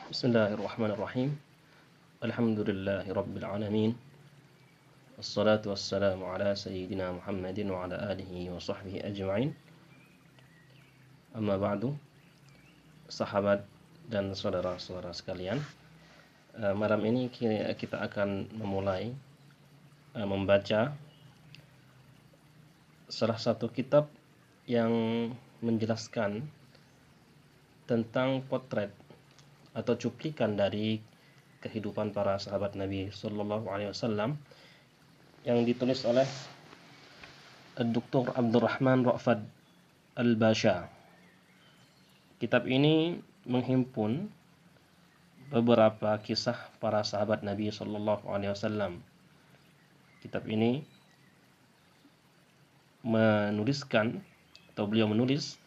Bismillahirrahmanirrahim. Alhamdulillahi rabbil alamin. Wassalatu wassalamu ala sayyidina Muhammadin wa ala alihi wa sahbihi ajma'in. Amma ba'du. Sahabat dan saudara-saudara sekalian, malam ini kita akan memulai membaca salah satu kitab yang menjelaskan tentang potret atau cuplikan dari kehidupan para sahabat Nabi Sallallahu Alaihi Wasallam yang ditulis oleh Dr. Abdurrahman Ra'fad Al-Basha. Kitab ini menghimpun beberapa kisah para sahabat Nabi Sallallahu Alaihi Wasallam. Kitab ini menuliskan atau beliau menulis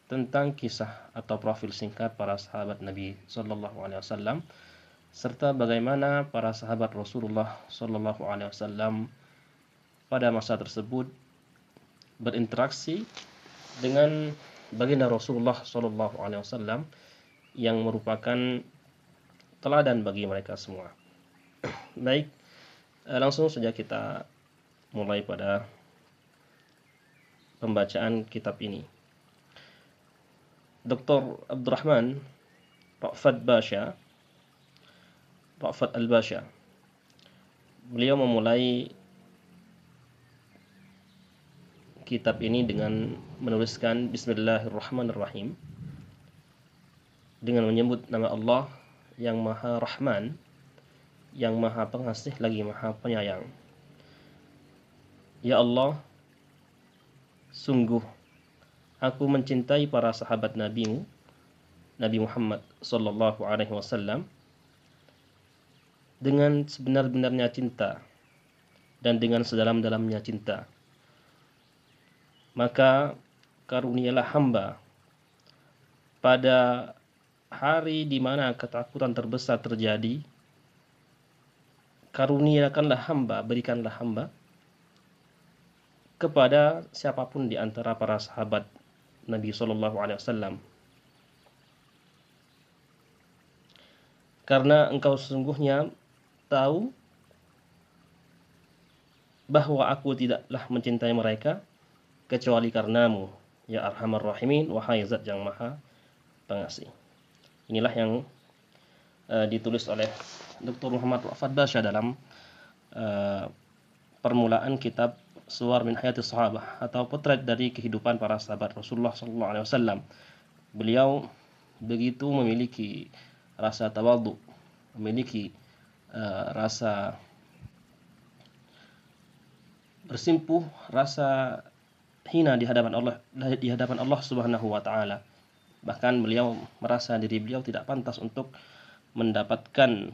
tentang kisah atau profil singkat para sahabat Nabi Sallallahu Alaihi Wasallam serta bagaimana para sahabat Rasulullah Sallallahu Alaihi Wasallam pada masa tersebut berinteraksi dengan baginda Rasulullah Sallallahu Alaihi Wasallam yang merupakan teladan bagi mereka semua. Baik, langsung saja kita mulai pada pembacaan kitab ini. Dr. Abdurrahman Ra'fad Al-Basha, beliau memulai kitab ini dengan menuliskan Bismillahirrahmanirrahim, dengan menyebut nama Allah yang Maha Rahman, yang Maha Pengasih lagi Maha Penyayang. Ya Allah, sungguh aku mencintai para sahabat Nabi-Mu, Nabi Muhammad sallallahu alaihi wasallam dengan sebenar-benarnya cinta dan dengan sedalam-dalamnya cinta. Maka karunialah hamba pada hari di mana ketakutan terbesar terjadi, karuniakanlah hamba, berikanlah hamba kepada siapapun di antara para sahabat Nabi Sallallahu Alaihi Wasallam, karena engkau sesungguhnya tahu bahwa aku tidaklah mencintai mereka kecuali karenamu, ya Arhamar Rahimin, wahai Zat yang Maha Pengasih. Inilah yang ditulis oleh Dr. Muhammad Ra'fad Basha dalam permulaan kitab Suwar min Hayati Sahabah atau potret dari kehidupan para sahabat Rasulullah sallallahu alaihi wasallam. Beliau begitu memiliki rasa tawadhu, memiliki rasa bersimpuh, rasa hina di hadapan Allah Subhanahu wa taala. Bahkan beliau merasa diri beliau tidak pantas untuk mendapatkan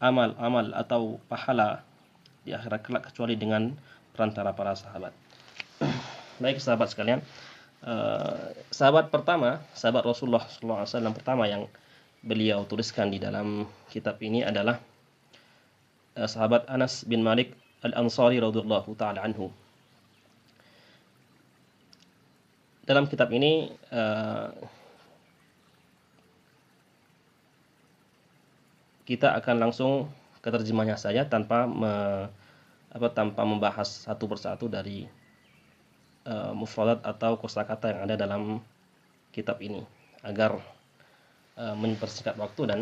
amal-amal atau pahala di akhirat kelak kecuali dengan perantara para sahabat. Baik sahabat sekalian, sahabat Rasulullah SAW pertama yang beliau tuliskan di dalam kitab ini adalah sahabat Anas bin Malik Al-Ansari radhiyallahu taala anhu. Dalam kitab ini kita akan langsung ke terjemahnya saja tanpa membahas satu persatu dari mufradat atau kosakata yang ada dalam kitab ini agar mempersingkat waktu dan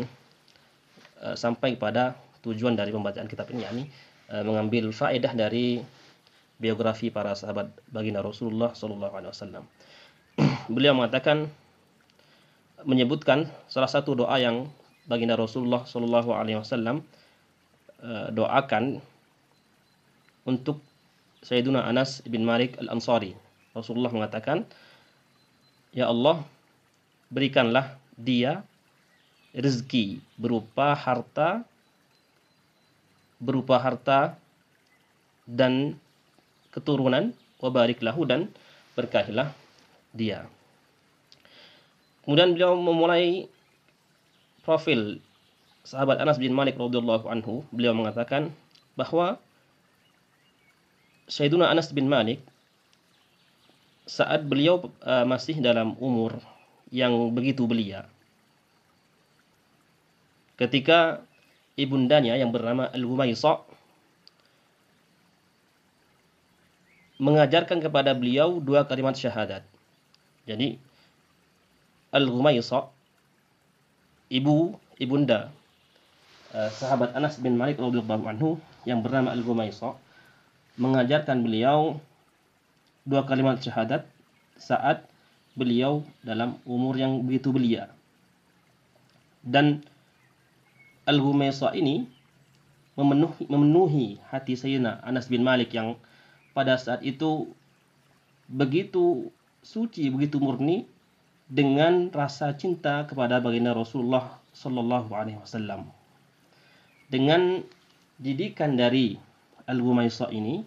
sampai pada tujuan dari pembacaan kitab ini, yakni mengambil faedah dari biografi para sahabat baginda Rasulullah sallallahu alaihi wasallam. Beliau menyebutkan salah satu doa yang baginda Rasulullah sallallahu alaihi wasallam doakan untuk Sayyiduna Anas bin Malik Al-Ansari. Rasulullah mengatakan, ya Allah, berikanlah dia rezeki berupa harta dan keturunan, wa barik lahu, dan berkahilah dia. Kemudian beliau memulai profil sahabat Anas bin Malik radhiyallahu anhu. Beliau mengatakan bahwa Sayyiduna Anas bin Malik saat beliau masih dalam umur yang begitu belia, ketika ibundanya yang bernama Al-Ghumaisah mengajarkan kepada beliau 2 kalimat syahadat. Jadi Al-Ghumaisah, ibunda sahabat Anas bin Malik radhiyallahu anhu yang bernama Al-Ghumaisah mengajarkan beliau 2 kalimat syahadat saat beliau dalam umur yang begitu belia. Dan Al-Ghumaisah ini memenuhi hati Sayyidina Anas bin Malik yang pada saat itu begitu suci, begitu murni dengan rasa cinta kepada baginda Rasulullah sallallahu alaihi wasallam. Dengan didikan dari Al-Ghumaisah ini,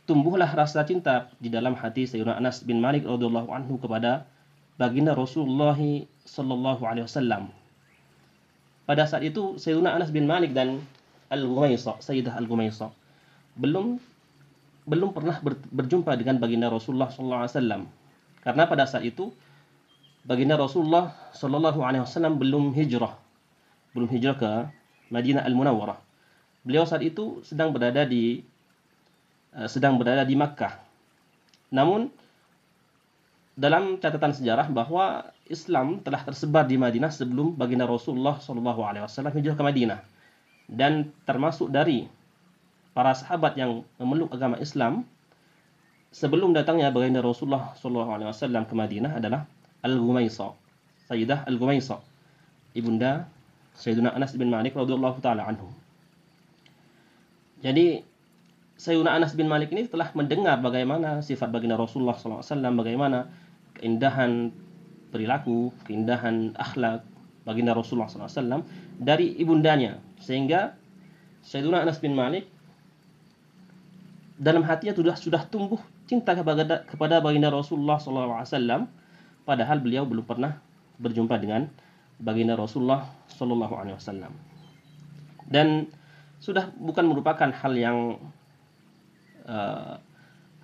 tumbuhlah rasa cinta di dalam hati Sayyidina Anas bin Malik radhiyallahu anhu kepada baginda Rasulullah sallallahu alaihi wasallam. Pada saat itu Sayyidina Anas bin Malik dan Al-Ghumaisah, Sayyidah Al-Ghumaisah belum pernah berjumpa dengan baginda Rasulullah sallallahu alaihi wasallam. Karena pada saat itu baginda Rasulullah sallallahu alaihi wasallam belum hijrah ke Madinah Al-Munawwarah. Beliau saat itu sedang berada di Makkah. Namun dalam catatan sejarah bahwa Islam telah tersebar di Madinah sebelum baginda Rasulullah sallallahu alaihi wasallam hijrah ke Madinah. Dan termasuk dari para sahabat yang memeluk agama Islam sebelum datangnya baginda Rasulullah sallallahu alaihi wasallam ke Madinah adalah Al-Ghumaisah, Sayyidah Al-Ghumaisah, ibunda Sayyidina Anas bin Malik radhiyallahu taala anhu. Jadi Sayyidina Anas bin Malik ini telah mendengar bagaimana sifat baginda Rasulullah sallallahu alaihi wasallam, bagaimana keindahan perilaku, keindahan akhlak baginda Rasulullah sallallahu alaihi wasallam dari ibundanya, sehingga Sayyidina Anas bin Malik dalam hatinya sudah tumbuh cinta kepada baginda Rasulullah SAW, padahal beliau belum pernah berjumpa dengan baginda Rasulullah SAW. Dan sudah bukan merupakan hal yang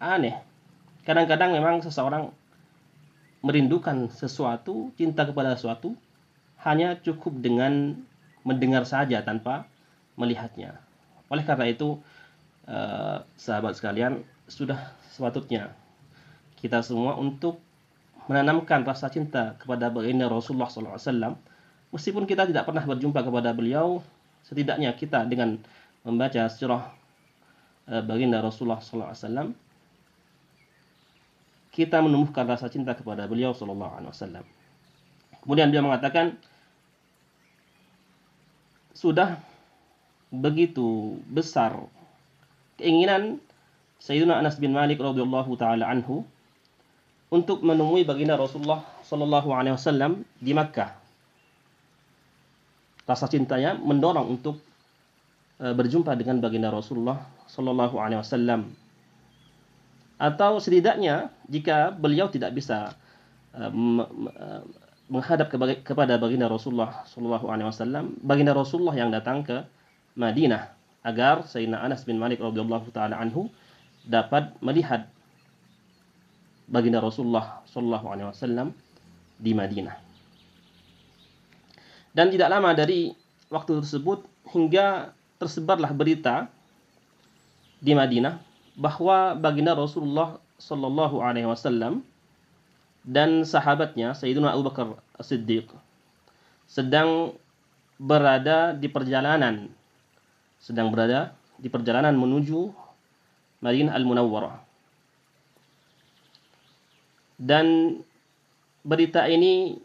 aneh. Kadang-kadang memang seseorang merindukan sesuatu, cinta kepada sesuatu, hanya cukup dengan mendengar saja tanpa melihatnya. Oleh karena itu, sahabat sekalian, sudah sepatutnya kita semua untuk menanamkan rasa cinta kepada baginda Rasulullah SAW. Meskipun kita tidak pernah berjumpa kepada beliau, setidaknya kita dengan membaca sirah baginda Rasulullah SAW, kita menumbuhkan rasa cinta kepada beliau SAW. Kemudian dia mengatakan, sudah begitu besar keinginan Sayyidina Anas bin Malik radhiyallahu taala anhu untuk menemui baginda Rasulullah sallallahu alaihi wasallam di Makkah. Rasa cintanya mendorong untuk berjumpa dengan baginda Rasulullah sallallahu alaihi wasallam. Atau setidaknya jika beliau tidak bisa menghadap kepada baginda Rasulullah sallallahu alaihi wasallam, baginda Rasulullah yang datang ke Madinah agar Sayyidina Anas bin Malik radhiyallahu taala anhu dapat melihat baginda Rasulullah sallallahu alaihi wasallam di Madinah. Dan tidak lama dari waktu tersebut hingga tersebarlah berita di Madinah bahwa baginda Rasulullah sallallahu alaihi wasallam dan sahabatnya Sayyidina Abu Bakar As-Siddiq sedang berada di perjalanan menuju Madinah Al-Munawwarah. Dan berita ini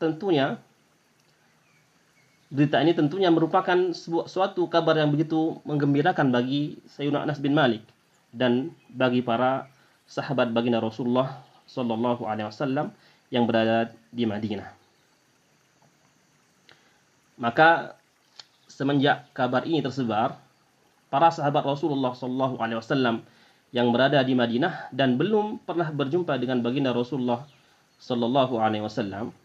tentunya merupakan suatu kabar yang begitu menggembirakan bagi Sayyidina Anas bin Malik dan bagi para sahabat baginda Rasulullah sallallahu alaihi wasallam yang berada di Madinah. Maka semenjak kabar ini tersebar, para sahabat Rasulullah sallallahu alaihi wasallam yang berada di Madinah dan belum pernah berjumpa dengan baginda Rasulullah sallallahu alaihi wasallam,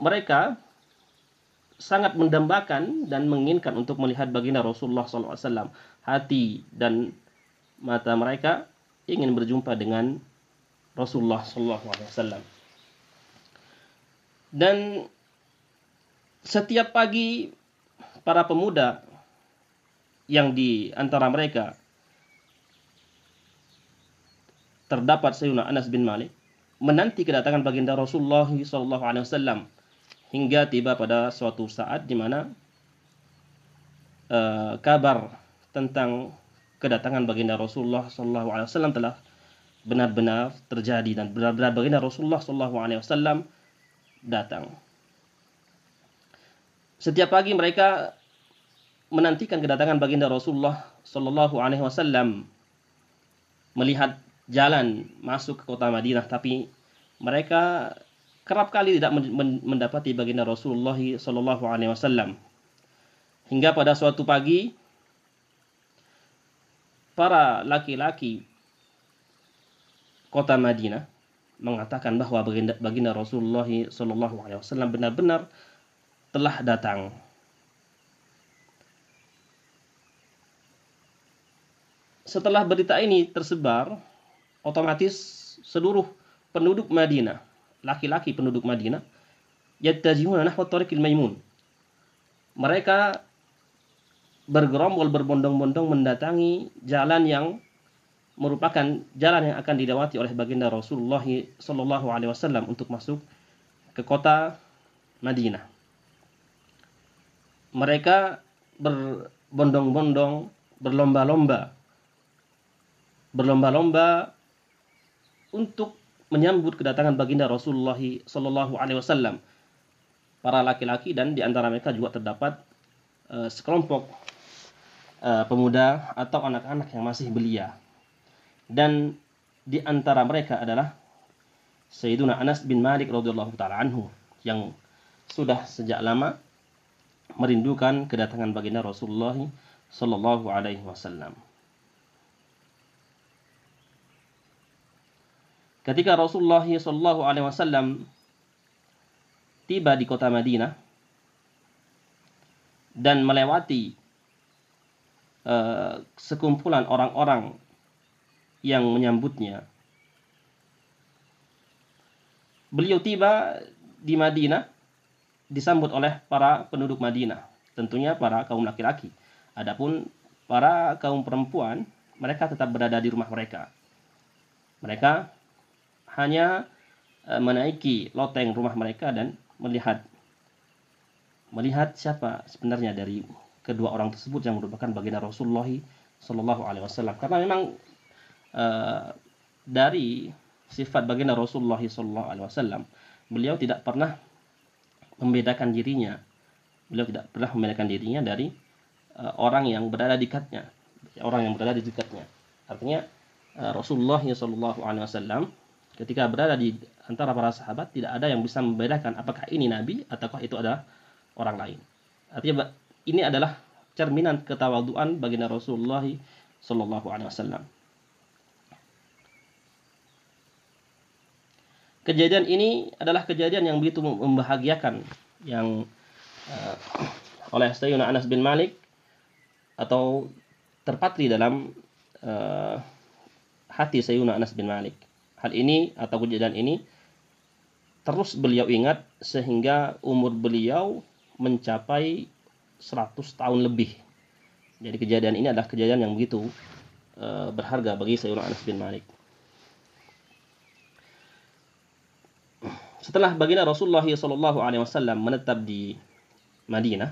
mereka sangat mendambakan dan menginginkan untuk melihat baginda Rasulullah sallallahu alaihi wasallam. Hati dan mata mereka ingin berjumpa dengan Rasulullah sallallahu alaihi wasallam. Dan setiap pagi para pemuda yang di antara mereka terdapat Sayyidina Anas bin Malik menanti kedatangan baginda Rasulullah SAW hingga tiba pada suatu saat di mana kabar tentang kedatangan baginda Rasulullah SAW telah benar-benar terjadi dan benar-benar baginda Rasulullah SAW datang. Setiap pagi mereka menantikan kedatangan baginda Rasulullah SAW, melihat jalan masuk ke kota Madinah, tapi mereka kerap kali tidak mendapati baginda Rasulullah SAW. Hingga pada suatu pagi para laki-laki kota Madinah mengatakan bahwa baginda Rasulullah SAW benar-benar telah datang. Setelah berita ini tersebar, otomatis seluruh penduduk Madinah, laki-laki penduduk Madinah, yattajihuna nahwa tariqil maimun. Mereka bergerombol berbondong-bondong mendatangi jalan yang merupakan jalan yang akan dilewati oleh baginda Rasulullah SAW untuk masuk ke kota Madinah. Mereka berbondong-bondong, berlomba-lomba untuk menyambut kedatangan baginda Rasulullah SAW. Para laki-laki dan di antara mereka juga terdapat sekelompok pemuda atau anak-anak yang masih belia. Dan di antara mereka adalah Sayyiduna Anas bin Malik radhiyallahu taala anhu yang sudah sejak lama merindukan kedatangan baginda Rasulullah sallallahu alaihi wasallam. Ketika Rasulullah sallallahu alaihi wasallam tiba di kota Madinah dan melewati sekumpulan orang-orang yang menyambutnya, beliau tiba di Madinah disambut oleh para penduduk Madinah, tentunya para kaum laki-laki. Adapun para kaum perempuan, mereka tetap berada di rumah mereka. Mereka hanya menaiki loteng rumah mereka dan melihat siapa sebenarnya dari kedua orang tersebut yang merupakan baginda Rasulullah Shallallahu Alaihi Wasallam. Karena memang dari sifat baginda Rasulullah Shallallahu Alaihi Wasallam, beliau tidak pernah membedakan dirinya. Beliau tidak pernah membedakan dirinya dari orang yang berada di dekatnya, Artinya Rasulullah Shallallahu Alaihi Wasallam ketika berada di antara para sahabat tidak ada yang bisa membedakan apakah ini Nabi ataukah itu adalah orang lain. Artinya ini adalah cerminan ketawaduan baginda Rasulullah Shallallahu Alaihi Wasallam. Kejadian ini adalah kejadian yang begitu membahagiakan yang oleh Sayyidina Anas bin Malik atau terpatri dalam hati Sayyidina Anas bin Malik. Hal ini atau kejadian ini terus beliau ingat sehingga umur beliau mencapai 100 tahun lebih. Jadi kejadian ini adalah kejadian yang begitu berharga bagi Sayyidina Anas bin Malik. Setelah baginda Rasulullah SAW menetap di Madinah,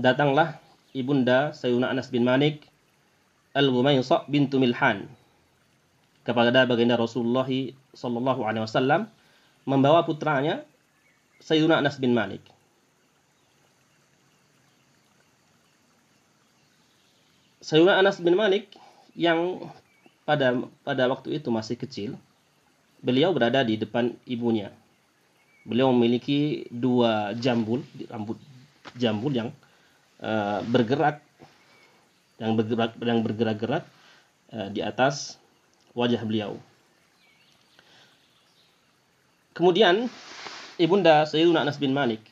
datanglah ibunda Sayyidina Anas bin Malik, Al-Ghumaysah bintu Milhan, kepada baginda Rasulullah SAW membawa putranya Sayyidina Anas bin Malik. Sayyidina Anas bin Malik yang pada waktu itu masih kecil, beliau berada di depan ibunya. Beliau memiliki dua rambut jambul yang bergerak di atas wajah beliau. Kemudian ibunda Sayyidina Anas bin Malik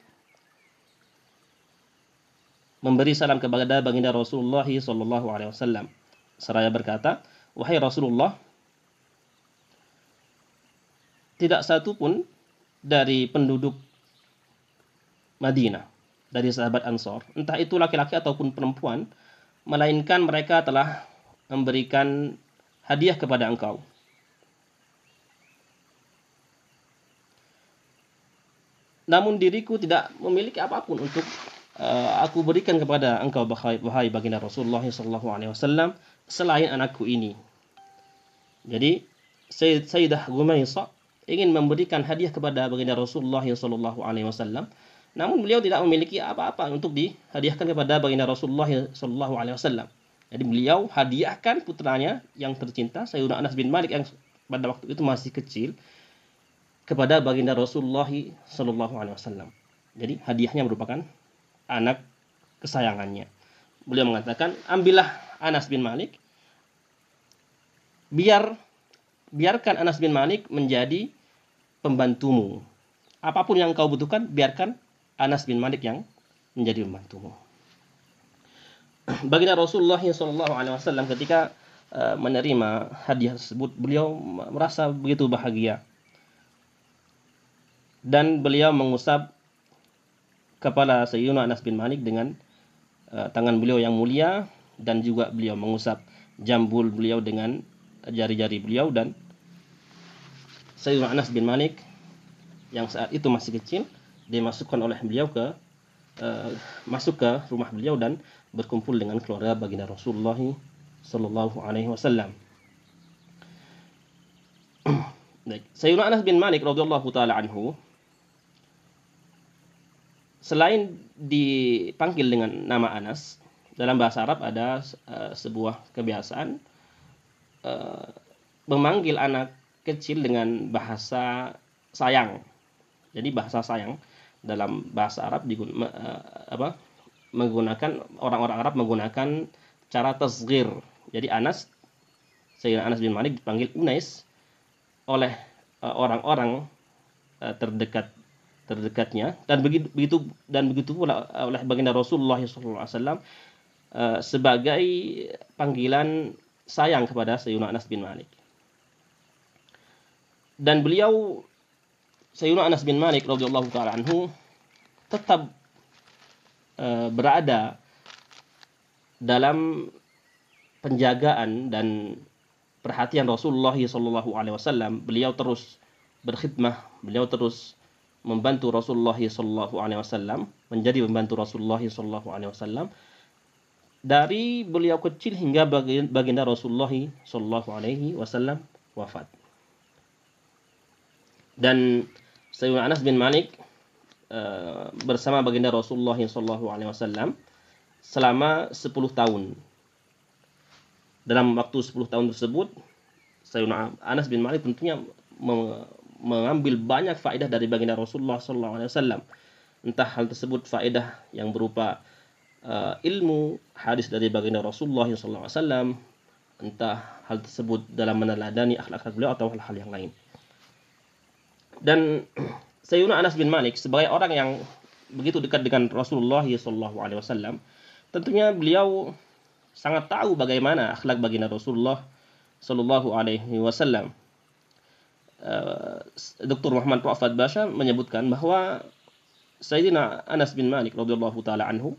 memberi salam kepada baginda Rasulullah SAW seraya berkata, "Wahai Rasulullah, tidak satu pun dari penduduk Madinah, dari sahabat Ansor, entah itu laki-laki ataupun perempuan, melainkan mereka telah memberikan hadiah kepada engkau. Namun diriku tidak memiliki apapun untuk aku berikan kepada engkau, wahai baginda Rasulullah SAW, selain anakku ini. Jadi Sayyidah Gumaisah ingin memberikan hadiah kepada baginda Rasulullah SAW, namun beliau tidak memiliki apa-apa untuk dihadiahkan kepada baginda Rasulullah SAW. Jadi beliau hadiahkan putranya yang tercinta, Sayyidina Anas bin Malik, yang pada waktu itu masih kecil, kepada baginda Rasulullah SAW. Jadi hadiahnya merupakan anak kesayangannya. Beliau mengatakan, ambillah Anas bin Malik, biarkan Anas bin Malik menjadi pembantumu. Apapun yang kau butuhkan, biarkan Anas bin Malik yang menjadi pembantumu. Baginda Rasulullah SAW ketika menerima hadiah tersebut, beliau merasa begitu bahagia. Dan beliau mengusap kepala Sayyidina Anas bin Malik dengan tangan beliau yang mulia, dan juga beliau mengusap jambul beliau dengan jari-jari beliau. Dan Sayyidina Anas bin Malik yang saat itu masih kecil, dimasukkan oleh beliau masuk ke rumah beliau dan berkumpul dengan keluarga baginda Rasulullah SAW. Sayyidina Anas bin Malik radhiyallahu taala anhu, selain dipanggil dengan nama Anas, dalam bahasa Arab ada sebuah kebiasaan memanggil anak kecil dengan bahasa sayang. Jadi bahasa sayang dalam bahasa Arab menggunakan, orang-orang Arab menggunakan cara tasghir. Jadi Sayyidina Anas bin Malik dipanggil Unais oleh orang-orang terdekatnya, dan begitu pula oleh baginda Rasulullah SAW sebagai panggilan sayang kepada Sayyidina Anas bin Malik. Dan beliau, Sayyidina Anas bin Malik radhiyallahu taala anhu, tetap berada dalam penjagaan dan perhatian Rasulullah SAW. Beliau terus berkhidmah, beliau terus membantu Rasulullah SAW, menjadi membantu Rasulullah SAW dari beliau kecil hingga baginda Rasulullah SAW wafat. Dan Sayyidina Anas bin Malik bersama baginda Rasulullah SAW selama 10 tahun. Dalam waktu 10 tahun tersebut, Sayyidina Anas bin Malik tentunya mengambil banyak faedah dari baginda Rasulullah SAW. Entah hal tersebut faedah yang berupa ilmu hadis dari baginda Rasulullah SAW, entah hal tersebut dalam meneladani akhlak beliau atau hal-hal yang lain. Dan Sayyidina Anas bin Malik sebagai orang yang begitu dekat dengan Rasulullah SAW, tentunya beliau sangat tahu bagaimana akhlak baginda Rasulullah SAW. Dr. Muhammad Ra'fat Basha menyebutkan bahwa Sayyidina Anas bin Malik radhiyallahu taala anhu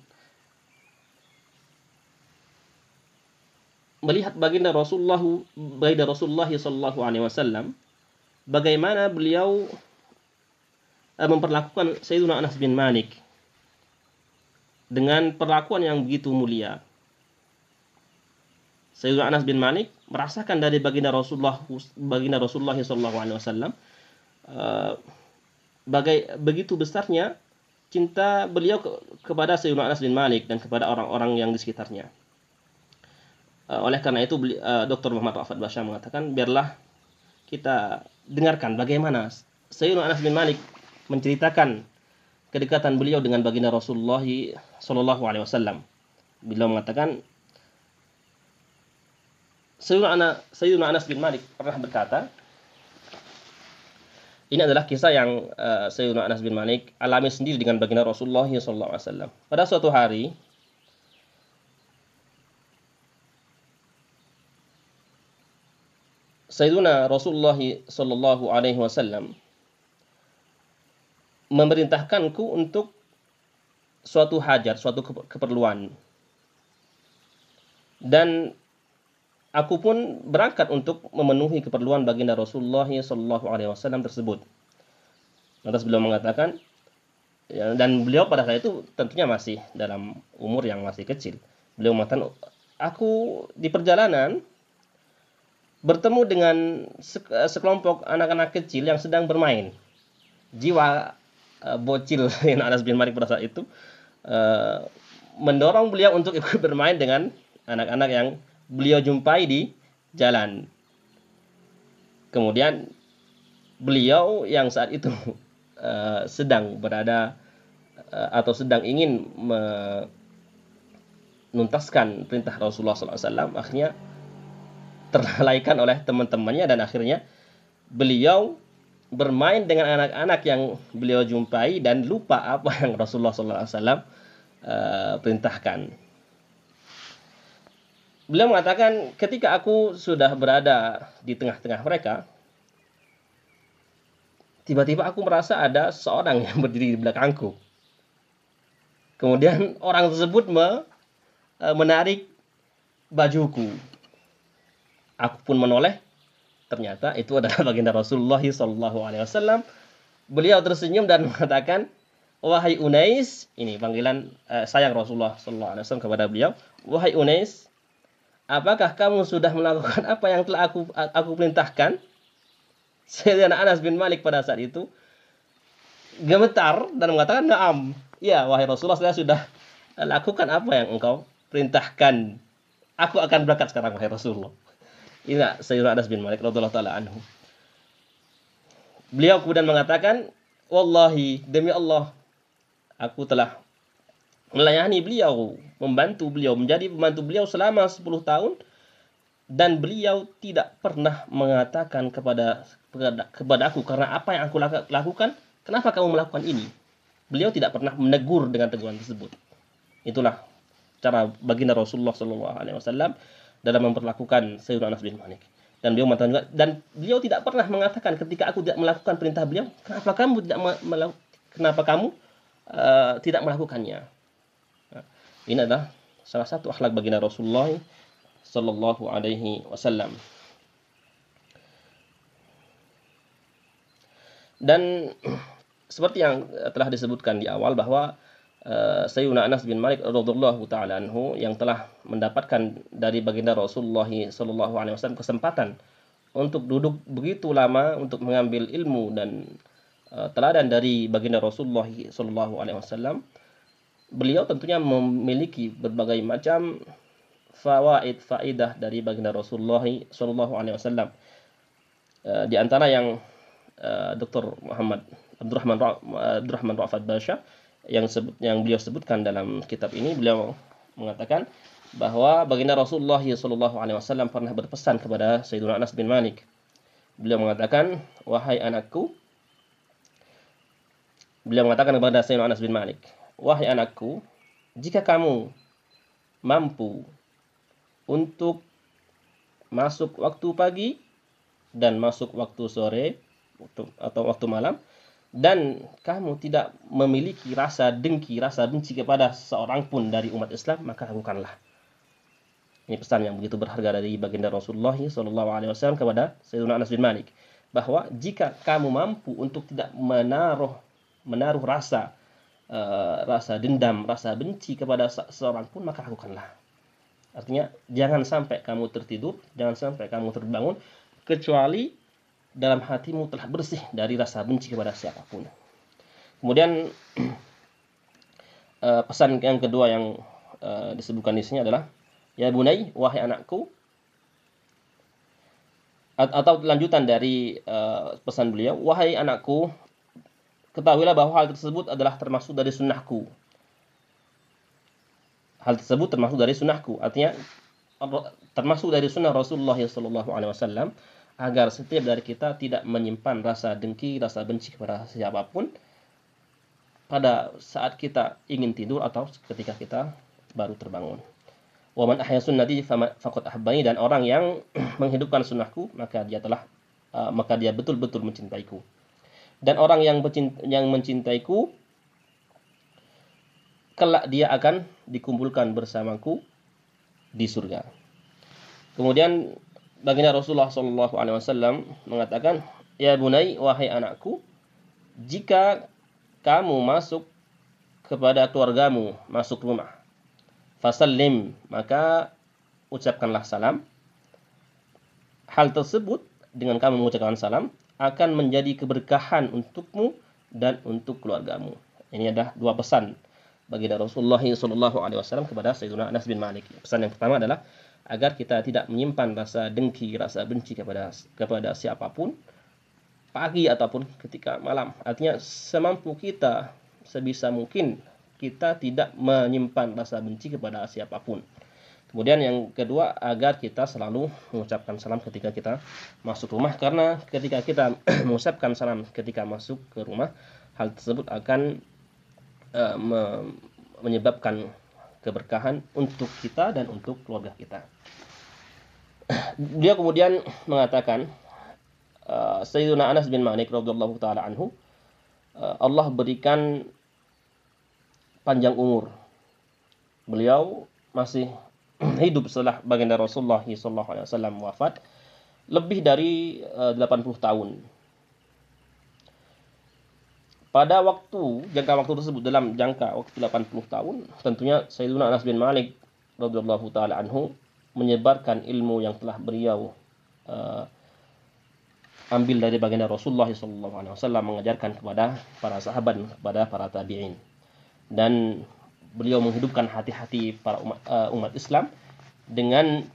melihat baginda Rasulullah SAW, bagaimana beliau memperlakukan Sayyidina Anas bin Malik dengan perlakuan yang begitu mulia. Sayyidina Anas bin Malik merasakan dari baginda Rasulullah SAW begitu besarnya cinta beliau kepada Sayyidina Anas bin Malik dan kepada orang-orang yang di sekitarnya. Oleh karena itu Dr. Muhammad Ra'fat Basha mengatakan, biarlah kita dengarkan bagaimana Sayyidina Anas bin Malik menceritakan kedekatan beliau dengan baginda Rasulullah SAW. Beliau mengatakan, Sayyidina Anas bin Malik pernah berkata, ini adalah kisah yang Sayyidina Anas bin Malik alami sendiri dengan baginda Rasulullah SAW. Pada suatu hari, Sayyidina Rasulullah SAW memerintahkanku untuk suatu hajat, suatu keperluan. Dan aku pun berangkat untuk memenuhi keperluan baginda Rasulullah SAW tersebut. Lantas beliau mengatakan, ya, dan beliau pada saat itu tentunya masih dalam umur yang masih kecil. Beliau mengatakan, aku di perjalanan bertemu dengan sekelompok anak-anak kecil yang sedang bermain. Jiwa bocil Anas bin Malik pada saat itu mendorong beliau untuk ikut bermain dengan anak-anak yang beliau jumpai di jalan. Kemudian beliau yang saat itu sedang berada atau sedang ingin menuntaskan perintah Rasulullah SAW, akhirnya terlalaikan oleh teman-temannya dan akhirnya beliau bermain dengan anak-anak yang beliau jumpai dan lupa apa yang Rasulullah SAW perintahkan. Beliau mengatakan, ketika aku sudah berada di tengah-tengah mereka, tiba-tiba aku merasa ada seorang yang berdiri di belakangku. Kemudian orang tersebut menarik bajuku. Aku pun menoleh. Ternyata itu adalah baginda Rasulullah SAW. Beliau tersenyum dan mengatakan, wahai Unais, ini panggilan sayang Rasulullah SAW kepada beliau. Wahai Unais, apakah kamu sudah melakukan apa yang telah aku perintahkan? Sayyidina Anas bin Malik pada saat itu gemetar dan mengatakan, na'am. Ya, wahai Rasulullah, saya sudah lakukan apa yang engkau perintahkan. Aku akan berangkat sekarang, wahai Rasulullah. Ini Sayyidina Anas bin Malik radhiyallahu taala anhu. Beliau kemudian mengatakan, wallahi, demi Allah, aku telah melayani beliau, membantu beliau, menjadi pembantu beliau selama 10 tahun, dan beliau tidak pernah mengatakan kepada aku, karena apa yang aku lakukan, kenapa kamu melakukan ini? Beliau tidak pernah menegur dengan teguran tersebut. Itulah cara baginda Rasulullah SAW dalam memperlakukan Sayyidina Anas bin Malik. Dan beliau mengatakan juga, dan beliau tidak pernah mengatakan ketika aku tidak melakukan perintah beliau, kenapa kamu tidak melakukannya? Nah, ini adalah salah satu akhlak baginda Rasulullah sallallahu alaihi wasallam. Dan seperti yang telah disebutkan di awal bahwa Sayyidina Anas bin Malik radhiyallahu taala anhu yang telah mendapatkan dari baginda Rasulullah sallallahu alaihi wasallam kesempatan untuk duduk begitu lama untuk mengambil ilmu dan teladan dari baginda Rasulullah sallallahu alaihi wasallam, beliau tentunya memiliki berbagai macam faidah dari baginda Rasulullah sallallahu alaihi wasallam. Di antara yang Dr. Abdurrahman Ra'fat Basha yang beliau sebutkan dalam kitab ini, beliau mengatakan bahwa baginda Rasulullah sallallahu alaihi wasallam pernah berpesan kepada Sayyidina Anas bin Malik. Beliau mengatakan, wahai anakku, beliau mengatakan kepada Sayyidina Anas bin Malik, wahai anakku, jika kamu mampu untuk masuk waktu pagi dan masuk waktu sore atau waktu malam, dan kamu tidak memiliki rasa dengki, rasa benci kepada seorang pun dari umat Islam, maka lakukanlah. Ini pesan yang begitu berharga dari baginda Rasulullah SAW kepada Sayyidina Anas bin Malik, bahwa jika kamu mampu untuk tidak menaruh rasa dendam, rasa benci kepada seorang pun, maka lakukanlah. Artinya, jangan sampai kamu tertidur, jangan sampai kamu terbangun, kecuali dalam hatimu telah bersih dari rasa benci kepada siapapun. Kemudian pesan yang kedua yang disebutkan di sini adalah, ya bunai, wahai anakku, atau lanjutan dari pesan beliau, wahai anakku, ketahuilah bahwa hal tersebut adalah termasuk dari sunnahku. Hal tersebut termasuk dari sunnahku, artinya termasuk dari sunnah Rasulullah SAW, agar setiap dari kita tidak menyimpan rasa dengki, rasa benci kepada siapapun pada saat kita ingin tidur atau ketika kita baru terbangun. Wa man ahya sunnati faqad ahabbani, dan orang yang menghidupkan sunnahku maka dia betul-betul mencintaiku. Dan orang yang mencintaiku, kelak dia akan dikumpulkan bersamaku di surga. Kemudian baginda Rasulullah SAW mengatakan, ya bunai, wahai anakku, jika kamu masuk kepada keluargamu, masuk rumah, fasallim, maka ucapkanlah salam. Hal tersebut dengan kamu mengucapkan salam akan menjadi keberkahan untukmu dan untuk keluargamu. Ini adalah dua pesan baginda Rasulullah SAW kepada Sayyidina Anas bin Malik. Pesan yang pertama adalah agar kita tidak menyimpan rasa dengki, rasa benci kepada siapapun, pagi ataupun ketika malam. Artinya semampu kita, sebisa mungkin kita tidak menyimpan rasa benci kepada siapapun. Kemudian yang kedua, agar kita selalu mengucapkan salam ketika kita masuk rumah, karena ketika kita mengucapkan salam ketika masuk ke rumah, hal tersebut akan menyebabkan keberkahan untuk kita dan untuk keluarga kita. Dia kemudian mengatakan, Sayyidina Anas bin Malik radhiyallahu taala anhu, Allah berikan panjang umur. Beliau masih hidup setelah baginda Rasulullah SAW wafat lebih dari 80 tahun. Pada jangka waktu tersebut, dalam jangka waktu 80 tahun, tentunya Sayyidina Anas bin Malik radhiyallahu taala anhu menyebarkan ilmu yang telah beliau ambil dari baginda Rasulullah SAW, mengajarkan kepada para sahabat, kepada para tabi'in. Dan beliau menghidupkan hati-hati para umat Islam dengan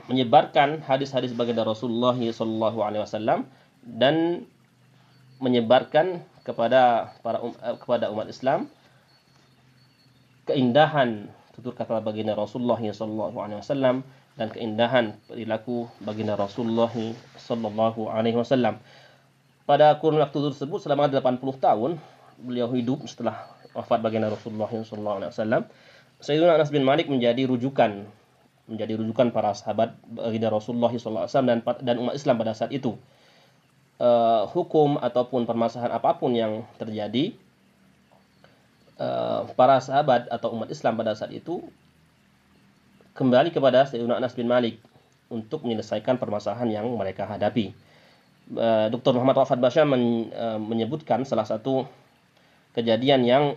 menyebarkan hadis-hadis baginda Rasulullah SAW dan menyebarkan kepada umat Islam keindahan tutur kata baginda Rasulullah SAW dan keindahan perilaku baginda Rasulullah SAW. Pada kurun waktu tersebut selama 80 tahun beliau hidup setelah wafat baginda Rasulullah SAW. Sayyidina Anas bin Malik menjadi rujukan para sahabat baginda Rasulullah SAW dan umat Islam pada saat itu. Hukum ataupun permasalahan apapun yang terjadi, para sahabat atau umat Islam pada saat itu kembali kepada Sayyidina Anas bin Malik untuk menyelesaikan permasalahan yang mereka hadapi. Dr. Muhammad Rafat Basha menyebutkan salah satu kejadian yang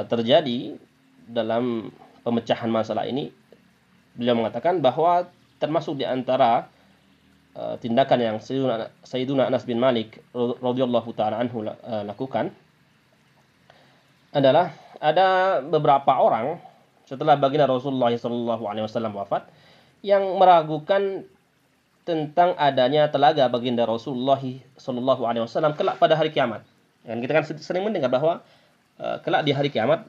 terjadi dalam pemecahan masalah ini. Beliau mengatakan bahwa termasuk di antara tindakan yang Sayyiduna Anas bin Malik radhiyallahu taala anhu lakukan adalah ada beberapa orang setelah baginda Rasulullah SAW wafat yang meragukan tentang adanya telaga baginda Rasulullah SAW kelak pada hari kiamat. Dan kita kan sering mendengar bahwa kelak di hari kiamat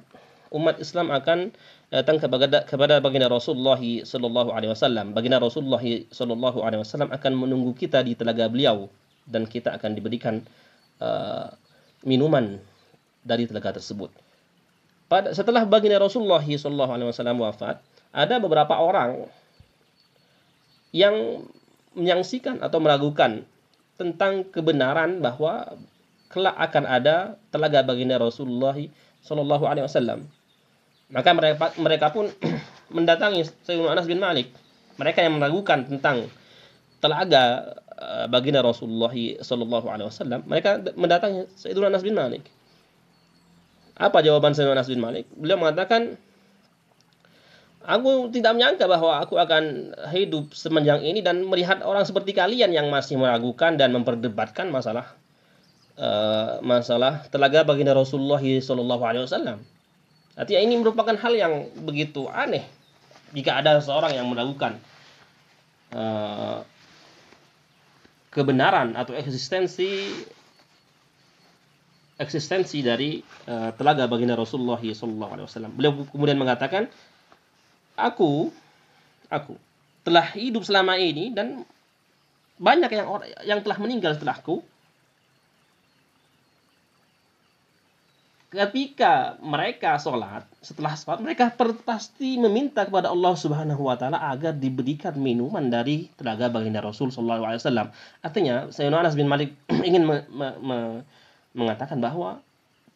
umat Islam akan datang kepada baginda Rasulullah SAW. Baginda Rasulullah SAW akan menunggu kita di telaga beliau dan kita akan diberikan minuman dari telaga tersebut. Setelah baginda Rasulullah SAW wafat, ada beberapa orang yang menyaksikan atau meragukan tentang kebenaran bahwa kelak akan ada telaga baginda Rasulullah SAW. Maka mereka pun mendatangi Sayyidina Anas bin Malik. Mereka yang meragukan tentang telaga baginda Rasulullah SAW, mereka mendatangi Sayyidina Anas bin Malik. Apa jawaban Sayyidina Anas bin Malik? Beliau mengatakan, aku tidak menyangka bahwa aku akan hidup semenjang ini dan melihat orang seperti kalian yang masih meragukan dan memperdebatkan masalah telaga baginda Rasulullah SAW. Artinya ini merupakan hal yang begitu aneh jika ada seorang yang meragukan kebenaran atau eksistensi dari telaga baginda Rasulullah SAW. Beliau kemudian mengatakan, aku telah hidup selama ini dan banyak yang telah meninggal setelahku. ketika mereka sholat, setelah sholat mereka pasti meminta kepada Allah Subhanahu wa taala agar diberikan minuman dari telaga baginda Rasul sallallahu alaihi wasallam. Artinya, Sayyidina Anas bin Malik ingin mengatakan bahwa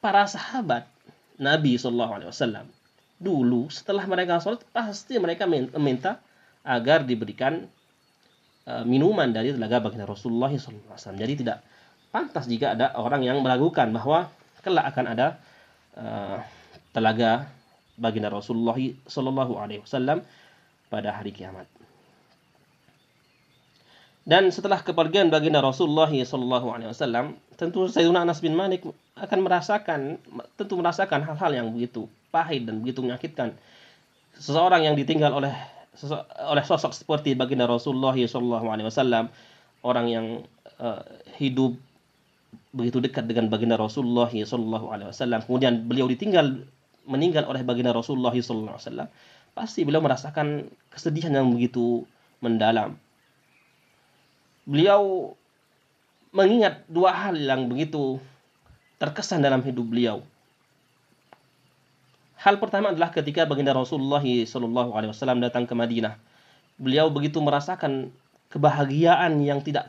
para sahabat Nabi sallallahu alaihi wasallam dulu setelah mereka sholat pasti mereka meminta agar diberikan minuman dari telaga baginda Rasulullah sallallahu alaihi wasallam. Jadi tidak pantas jika ada orang yang meragukan bahwa kelak akan ada telaga baginda Rasulullah sallallahu alaihi wasallam pada hari kiamat. Dan setelah kepergian baginda Rasulullah sallallahu alaihi wasallam, tentu Sayyidina Anas bin Malik akan merasakan hal-hal yang begitu pahit dan begitu menyakitkan. Seseorang yang ditinggal oleh sosok seperti baginda Rasulullah sallallahu alaihi wasallam, orang yang hidup begitu dekat dengan baginda Rasulullah sallallahu alaihi wasallam, kemudian beliau meninggal oleh baginda Rasulullah sallallahu alaihi wasallam, pasti beliau merasakan kesedihan yang begitu mendalam. Beliau mengingat dua hal yang begitu terkesan dalam hidup beliau. Hal pertama adalah ketika baginda Rasulullah sallallahu alaihi wasallam datang ke Madinah. Beliau begitu merasakan kebahagiaan yang tidak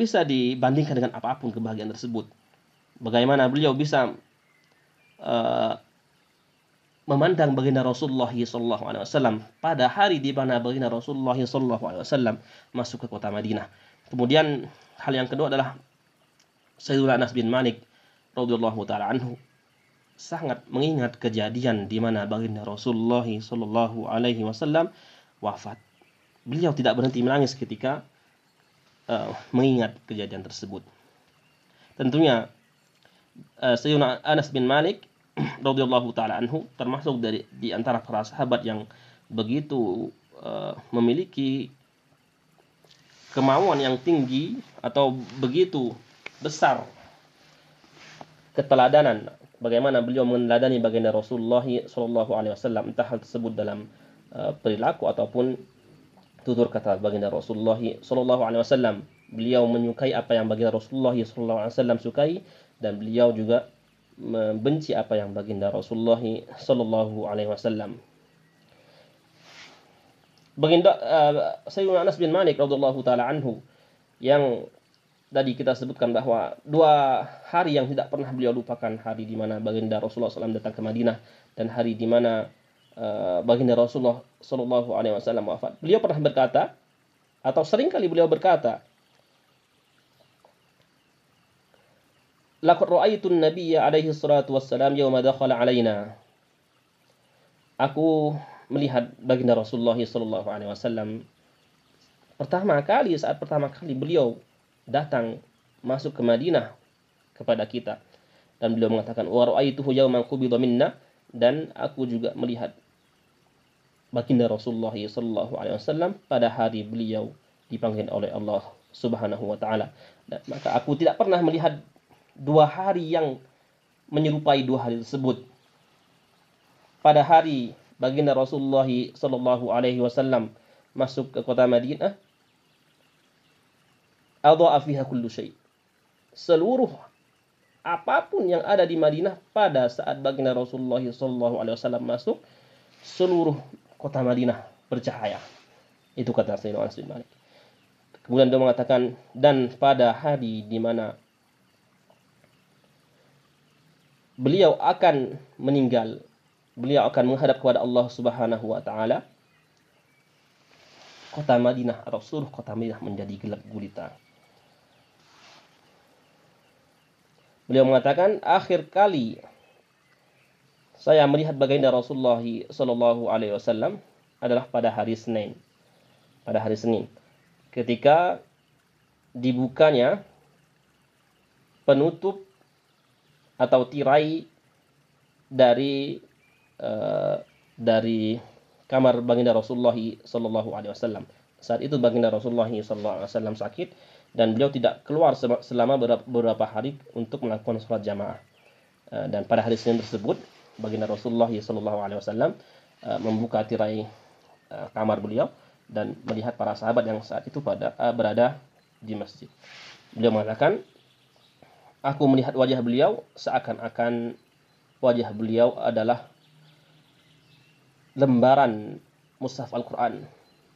bisa dibandingkan dengan apapun kebahagiaan tersebut. Bagaimana beliau bisa memandang baginda Rasulullah sallallahu alaihi wasallam pada hari di mana baginda Rasulullah sallallahu alaihi wasallam masuk ke kota Madinah. Kemudian hal yang kedua adalah Sayyidina Anas bin Malik radhiyallahu taala anhu sangat mengingat kejadian di mana baginda Rasulullah sallallahu alaihi wasallam wafat. Beliau tidak berhenti menangis ketika mengingat kejadian tersebut. Tentunya Sayyidina Anas bin Malik radhiyallahu taala anhu termasuk di antara para sahabat yang begitu memiliki kemauan yang tinggi atau begitu besar keteladanan, bagaimana beliau meneladani baginda Rasulullah sallallahu alaihi wasallam, entah hal tersebut dalam perilaku ataupun tutur kata baginda Rasulullah sallallahu alaihi wasallam. Beliau menyukai apa yang baginda Rasulullah sallallahu alaihi wasallam sukai, dan beliau juga membenci apa yang baginda Rasulullah sallallahu alaihi wasallam. Baginda Sayyidina Anas bin Malik radhiyallahu taala anhu yang tadi kita sebutkan bahwa dua hari yang tidak pernah beliau lupakan, hari di mana baginda Rasulullah SAW datang ke Madinah dan hari di mana baginda Rasulullah sallallahu alaihi wasallam wafat. Beliau pernah berkata, atau sering kali beliau berkata, laqad ra'aitu an-nabiyya alaihi salatu wassalam yawma dakhala alaina. Aku melihat baginda Rasulullah sallallahu alaihi wasallam saat pertama kali beliau datang masuk ke Madinah kepada kita, dan beliau mengatakan wa ra'aituhu yawman qubida minna, dan aku juga melihat baginda Rasulullah sallallahu alaihi wasallam pada hari beliau dipanggil oleh Allah Subhanahu wa taala. Maka aku tidak pernah melihat dua hari yang menyerupai dua hari tersebut. Pada hari baginda Rasulullah sallallahu alaihi wasallam masuk ke kota Madinah, adha'a fiha kullu syai'. Seluruh apapun yang ada di Madinah pada saat baginda Rasulullah sallallahu alaihi wasallam masuk, seluruh kota Madinah bercahaya. Itu kata Sayyidina Anas bin Malik. Kemudian dia mengatakan, dan pada hari di mana beliau akan meninggal, beliau akan menghadap kepada Allah Subhanahu wa taala, kota Madinah atau seluruh kota Madinah menjadi gelap gulita. Beliau mengatakan, akhir kali saya melihat baginda Rasulullah sallallahu alaihi wasallam adalah pada hari Senin. Pada hari Senin, ketika dibukanya penutup atau tirai dari kamar baginda Rasulullah sallallahu alaihi wasallam. Saat itu baginda Rasulullah sallallahu alaihi wasallam sakit dan beliau tidak keluar selama beberapa hari untuk melakukan sholat jamaah. Dan pada hari Senin tersebut baginda Rasulullah sallallahu alaihi wasallam membuka tirai kamar beliau dan melihat para sahabat yang saat itu berada di masjid. Beliau mengatakan, Aku melihat wajah beliau seakan-akan wajah beliau adalah lembaran mushaf Al-Quran.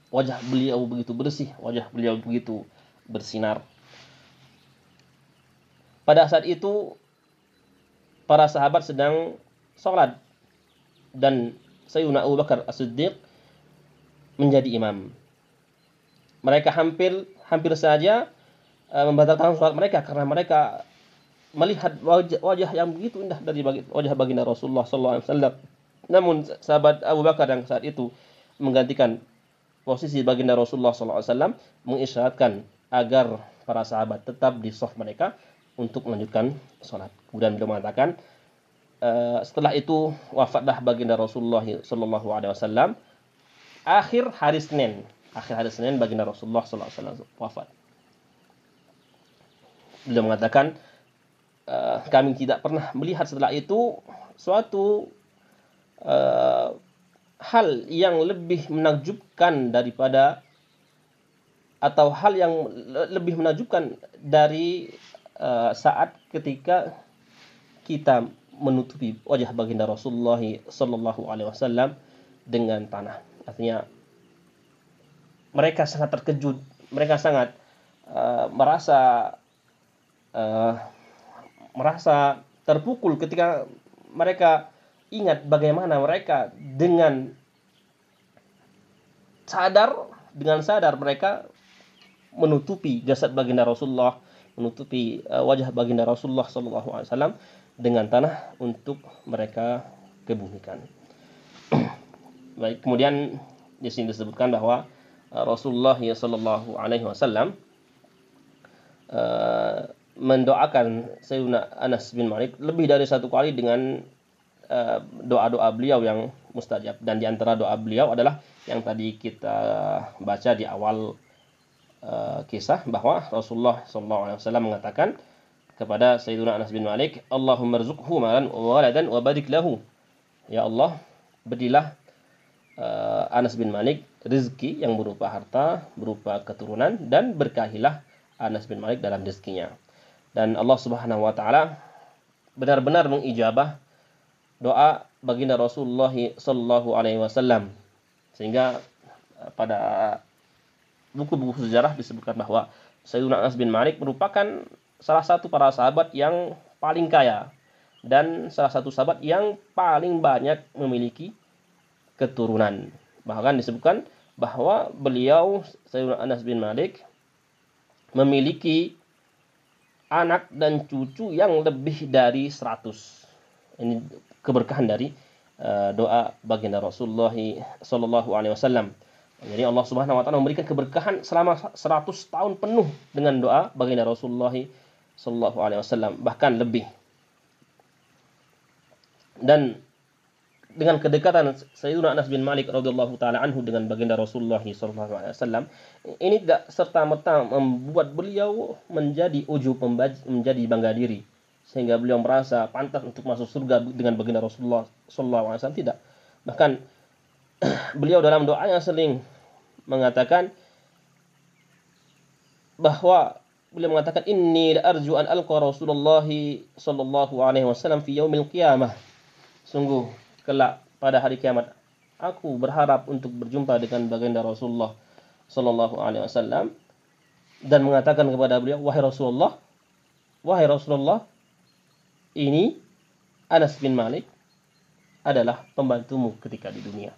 Wajah beliau begitu bersih, wajah beliau begitu bersinar. Pada saat itu para sahabat sedang sholat dan Sayyidina Abu Bakar As-Siddiq menjadi imam. Mereka hampir saja membatalkan sholat mereka karena mereka melihat wajah yang begitu indah dari wajah baginda Rasulullah SAW. Namun sahabat Abu Bakar yang saat itu menggantikan posisi baginda Rasulullah SAW mengisyaratkan agar para sahabat tetap di shaf mereka untuk melanjutkan sholat. Kemudian beliau mengatakan, setelah itu wafatlah baginda Rasulullah SAW. Akhir hari Senin baginda Rasulullah SAW wafat. Beliau mengatakan, kami tidak pernah melihat setelah itu suatu hal yang lebih menakjubkan daripada, atau hal yang lebih menakjubkan dari saat ketika kita menutupi wajah baginda Rasulullah SAW dengan tanah. Artinya mereka sangat terkejut, mereka sangat merasa terpukul ketika mereka ingat bagaimana mereka dengan sadar mereka menutupi jasad baginda Rasulullah, menutupi wajah baginda Rasulullah SAW dengan tanah untuk mereka kebumikan. Baik, kemudian di sini disebutkan bahwa Rasulullah SAW mendoakan Sayyidina Anas bin Malik lebih dari satu kali dengan doa-doa beliau yang mustajab. Dan di antara doa beliau adalah yang tadi kita baca di awal kisah, bahwa Rasulullah SAW mengatakan kepada Sayyidina Anas bin Malik, Allahumma rzuqhu malan wa waladan wa barik lahu. Ya Allah, berilah Anas bin Malik rezeki yang berupa harta, berupa keturunan, dan berkahilah Anas bin Malik dalam rezekinya. Dan Allah Subhanahu wa taala benar-benar mengijabah doa baginda Rasulullah sallallahu alaihi wasallam, sehingga pada buku-buku sejarah disebutkan bahwa Sayyidina Anas bin Malik merupakan salah satu para sahabat yang paling kaya dan salah satu sahabat yang paling banyak memiliki keturunan. Bahkan disebutkan bahwa beliau Sayyidina Anas bin Malik memiliki anak dan cucu yang lebih dari 100. Ini keberkahan dari doa baginda Rasulullah sallallahu alaihi wasallam. Jadi Allah Subhanahu wa taala memberikan keberkahan selama 100 tahun penuh dengan doa baginda Rasulullah sallallahu alaihi wasallam, bahkan lebih. Dan dengan kedekatan Sayyidina Anas bin Malik radhiyallahu taala anhu dengan baginda Rasulullah sallallahu alaihi wasallam, ini tidak serta-merta membuat beliau menjadi ujub, menjadi bangga diri sehingga beliau merasa pantas untuk masuk surga dengan baginda Rasulullah sallallahu alaihi wasallam. Tidak. Bahkan beliau dalam doanya sering mengatakan bahwa beliau mengatakan, inni la arju an alqa Rasulullah sallallahu alaihi wasallam fi yaumil qiyamah. Sungguh kelak pada hari kiamat aku berharap untuk berjumpa dengan baginda Rasulullah sallallahu alaihi wasallam, dan mengatakan kepada beliau, wahai Rasulullah, ini Anas bin Malik adalah pembantumu ketika di dunia.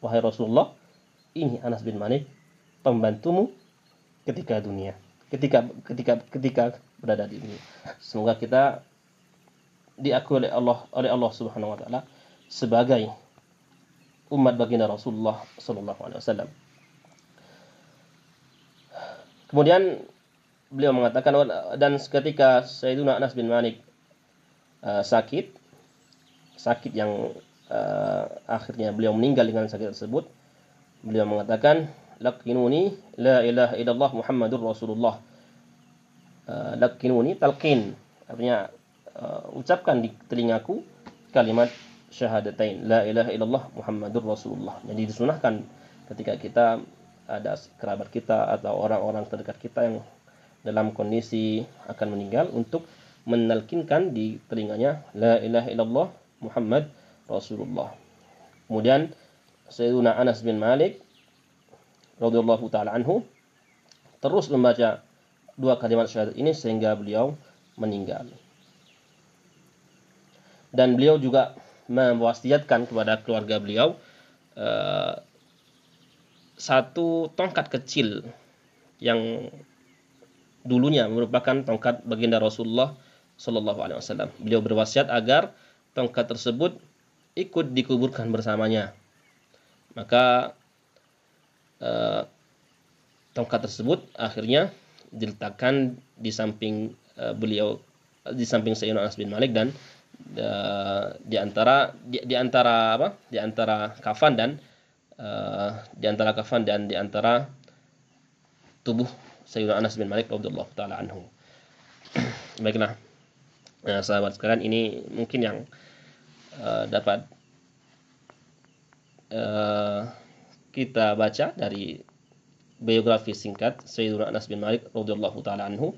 Wahai Rasulullah, ini Anas bin Malik pembantumu ketika dunia, ketika berada di dunia. Semoga kita diakui oleh Allah Subhanahu wa taala sebagai umat baginda Rasulullah sallallahu alaihi wasallam. Kemudian beliau mengatakan, dan ketika Sayyidina Anas bin Malik sakit yang akhirnya beliau meninggal dengan sakit tersebut, beliau mengatakan, laqinuni la ilaha illallah Muhammadur Rasulullah. Laqinuni, talqin, artinya ucapkan di telingaku kalimat syahadatain, la ilaha illallah Muhammadur Rasulullah. Jadi disunahkan ketika kita ada kerabat kita atau orang-orang terdekat kita yang dalam kondisi akan meninggal untuk menalkinkan di telinganya la ilaha illallah Muhammad Rasulullah. Kemudian Sayyidina Anas bin Malik radhiyallahu taala anhu terus membaca dua kalimat syahadat ini sehingga beliau meninggal. Dan beliau juga mewasiatkan kepada keluarga beliau satu tongkat kecil yang dulunya merupakan tongkat baginda Rasulullah Shallallahu Alaihi Wasallam. Beliau berwasiat agar tongkat tersebut ikut dikuburkan bersamanya. Maka tongkat tersebut akhirnya diletakkan di samping beliau, di samping Sayyidina Anas bin Malik, dan di antara kafan dan di antara tubuh Sayyidina Anas bin Malik radhiyallahu taala anhu. Baiklah, sahabat sekalian, ini mungkin yang dapat kita baca dari biografi singkat Sayyidina Anas bin Malik radhiyallahu taala anhu.